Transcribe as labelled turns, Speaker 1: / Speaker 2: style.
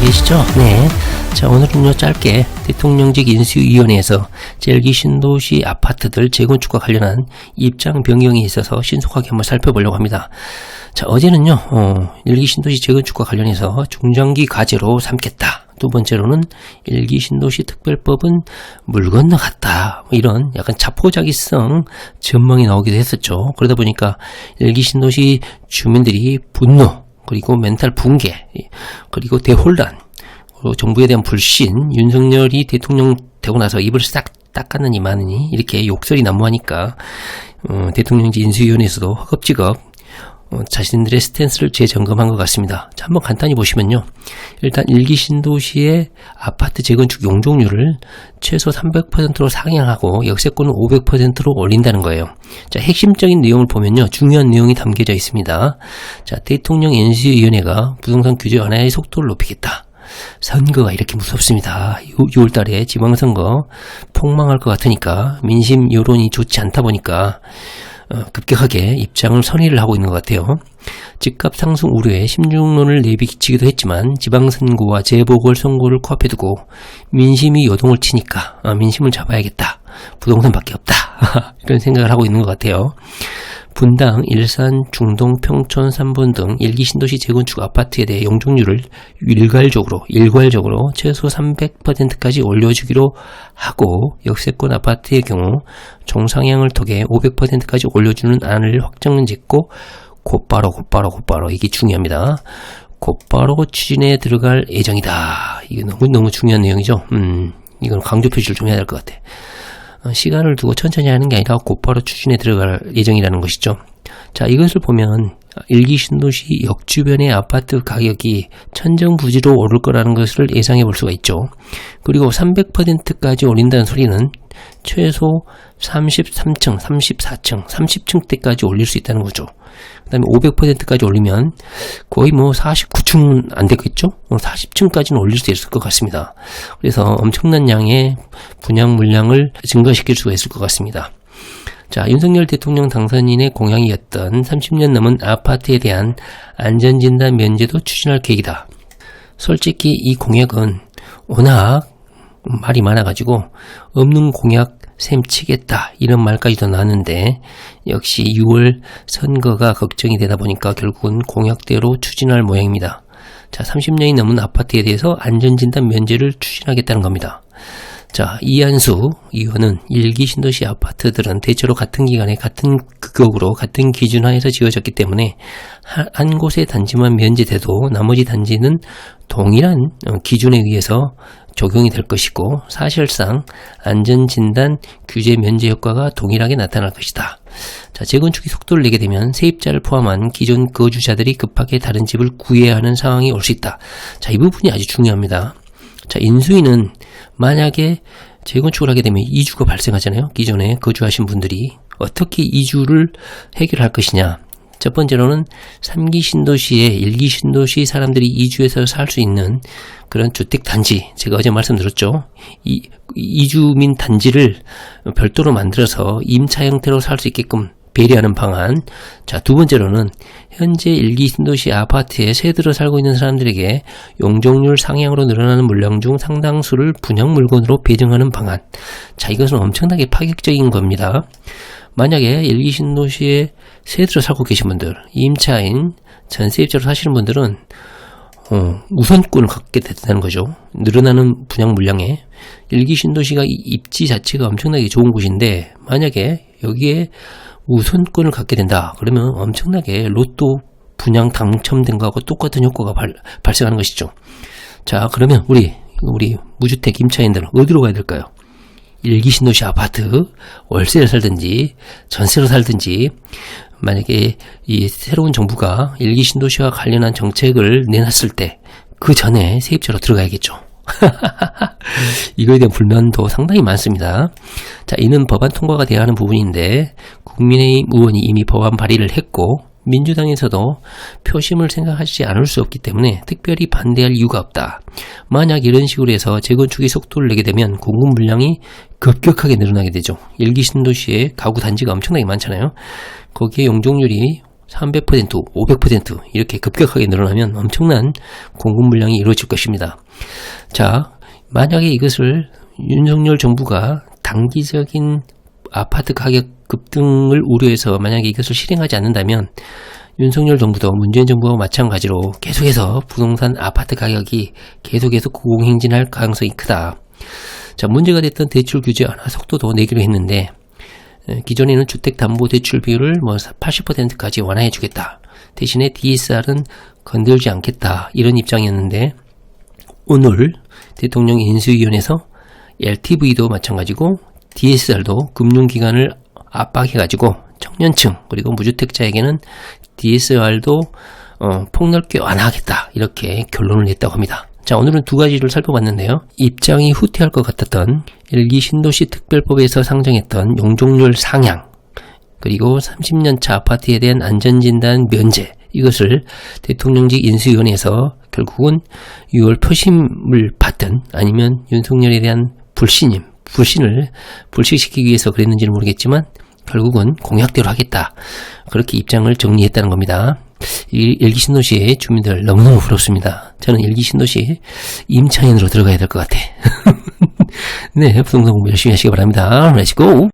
Speaker 1: 계시죠? 네. 자, 오늘은요, 짧게 대통령직 인수위원회에서 제1기 신도시 아파트들 재건축과 관련한 입장 변경이 있어서 신속하게 한번 살펴보려고 합니다. 자, 어제는요, 1기 신도시 재건축과 관련해서 중장기 과제로 삼겠다. 두 번째로는 1기 신도시 특별법은 물 건너갔다. 이런 약간 자포자기성 전망이 나오기도 했었죠. 그러다 보니까 1기 신도시 주민들이 분노, 그리고 멘탈 붕괴, 그리고 대혼란, 그리고 정부에 대한 불신, 윤석열이 대통령 되고 나서 입을 싹 닦았느니 마느니 이렇게 욕설이 난무하니까 대통령직 인수위원회에서도 허겁지겁 자신들의 스탠스를 재점검한 것 같습니다. 자, 한번 간단히 보시면요. 일단 1기 신도시의 아파트 재건축 용적률을 최소 300%로 상향하고 역세권은 500%로 올린다는 거예요. 자, 핵심적인 내용을 보면요. 중요한 내용이 담겨져 있습니다. 자, 대통령 인수위원회가 부동산 규제 완화의 속도를 높이겠다. 선거가 이렇게 무섭습니다. 6월 달에 지방선거 폭망할 것 같으니까 민심 여론이 좋지 않다 보니까 급격하게 입장을 선회를 하고 있는 것 같아요. 집값 상승 우려에 심중론을 내비치기도 했지만 지방선거와 재보궐선거를 코앞에 두고 민심이 요동을 치니까 민심을 잡아야겠다. 부동산밖에 없다. 이런 생각을 하고 있는 것 같아요. 분당, 일산, 중동, 평촌, 삼본 등 1기 신도시 재건축 아파트에 대해 용적률을 일괄적으로 최소 300%까지 올려주기로 하고 역세권 아파트의 경우 종상향을 통해 500%까지 올려주는 안을 확정짓고 곧바로 이게 중요합니다. 곧바로 추진에 들어갈 예정이다. 이게 너무 중요한 내용이죠. 이건 강조 표시를 좀 해야 될 것 같아. 시간을 두고 천천히 하는 게 아니라 곧바로 추진에 들어갈 예정이라는 것이죠. 자, 이것을 보면 1기 신도시 역주변의 아파트 가격이 천정부지로 오를 거라는 것을 예상해 볼 수가 있죠. 그리고 300%까지 올린다는 소리는 최소 33층, 34층, 30층대까지 올릴 수 있다는 거죠. 그 다음에 500%까지 올리면 거의 49층은 안 되겠죠? 40층까지는 올릴 수 있을 것 같습니다. 그래서 엄청난 양의 분양 물량을 증가시킬 수가 있을 것 같습니다. 자, 윤석열 대통령 당선인의 공약이었던 30년 넘은 아파트에 대한 안전진단 면제도 추진할 계획이다. 솔직히 이 공약은 워낙 말이 많아가지고 없는 공약 셈 치겠다 이런 말까지도 나왔는데 역시 6월 선거가 걱정이 되다 보니까 결국은 공약대로 추진할 모양입니다. 자, 30년이 넘은 아파트에 대해서 안전진단 면제를 추진하겠다는 겁니다. 자, 이한수 의원은 1기 신도시 아파트들은 대체로 같은 기간에 같은 규격으로 같은 기준 하에서 지어졌기 때문에 한 곳의 단지만 면제돼도 나머지 단지는 동일한 기준에 의해서 적용이 될 것이고 사실상 안전진단 규제 면제 효과가 동일하게 나타날 것이다. 자, 재건축이 속도를 내게 되면 세입자를 포함한 기존 거주자들이 급하게 다른 집을 구해야 하는 상황이 올 수 있다. 자, 이 부분이 아주 중요합니다. 자, 인수위는 만약에 재건축을 하게 되면 이주가 발생하잖아요. 기존에 거주하신 분들이 어떻게 이주를 해결할 것이냐. 첫 번째로는 3기 신도시에 1기 신도시 사람들이 이주해서 살 수 있는 그런 주택단지, 제가 어제 말씀드렸죠. 이주민 단지를 별도로 만들어서 임차 형태로 살 수 있게끔 배려하는 방안. 자, 두 번째로는 현재 1기 신도시 아파트에 새 들어 살고 있는 사람들에게 용적률 상향으로 늘어나는 물량 중 상당수를 분양 물건으로 배정하는 방안. 자, 이것은 엄청나게 파격적인 겁니다. 만약에 1기 신도시에 새 들어 살고 계신 분들, 임차인, 전세입자로 사시는 분들은 우선권을 갖게 된다는 거죠. 늘어나는 분양 물량에 1기 신도시가 입지 자체가 엄청나게 좋은 곳인데 만약에 여기에 우선권을 갖게 된다. 그러면 엄청나게 로또 분양 당첨된 거하고 똑같은 효과가 발생하는 것이죠. 자, 그러면 우리 무주택 임차인들 어디로 가야 될까요? 1기 신도시 아파트 월세를 살든지 전세로 살든지 만약에 이 새로운 정부가 1기 신도시와 관련한 정책을 내놨을 때 그 전에 세입자로 들어가야겠죠. 이거에 대한 불만도 상당히 많습니다. 자, 이는 법안 통과가 돼야 하는 부분인데 국민의힘 의원이 이미 법안 발의를 했고 민주당에서도 표심을 생각하지 않을 수 없기 때문에 특별히 반대할 이유가 없다. 만약 이런 식으로 해서 재건축의 속도를 내게 되면 공급 물량이 급격하게 늘어나게 되죠. 1기 신도시에 가구 단지가 엄청나게 많잖아요. 거기에 용적률이 300%, 500% 이렇게 급격하게 늘어나면 엄청난 공급 물량이 이루어질 것입니다. 자, 만약에 이것을 윤석열 정부가 단기적인 아파트 가격 급등을 우려해서 만약에 이것을 실행하지 않는다면 윤석열 정부도 문재인 정부와 마찬가지로 계속해서 부동산 아파트 가격이 계속해서 고공행진할 가능성이 크다. 자, 문제가 됐던 대출 규제 완화 속도도 내기로 했는데 기존에는 주택담보대출 비율을 80%까지 완화해 주겠다. 대신에 DSR은 건들지 않겠다. 이런 입장이었는데 오늘 대통령 인수위원회에서 LTV도 마찬가지고 DSR도 금융기관을 압박해가지고 청년층 그리고 무주택자에게는 DSR도 폭넓게 완화하겠다. 이렇게 결론을 냈다고 합니다. 자, 오늘은 두 가지를 살펴봤는데요. 입장이 후퇴할 것 같았던 LG 신도시 특별법에서 상정했던 용적률 상향, 그리고 30년차 아파트에 대한 안전진단 면제, 이것을 대통령직 인수위원회에서 결국은 6월 표심을 받든 아니면 윤석열에 대한 불신을 불식시키기 위해서 그랬는지는 모르겠지만 결국은 공약대로 하겠다. 그렇게 입장을 정리했다는 겁니다. 이 LG 신도시의 주민들 너무너무 부럽습니다. 저는 LG 신도시 임차인으로 들어가야 될 것 같아. 네, 부동산 공부 열심히 하시기 바랍니다. 렛츠고!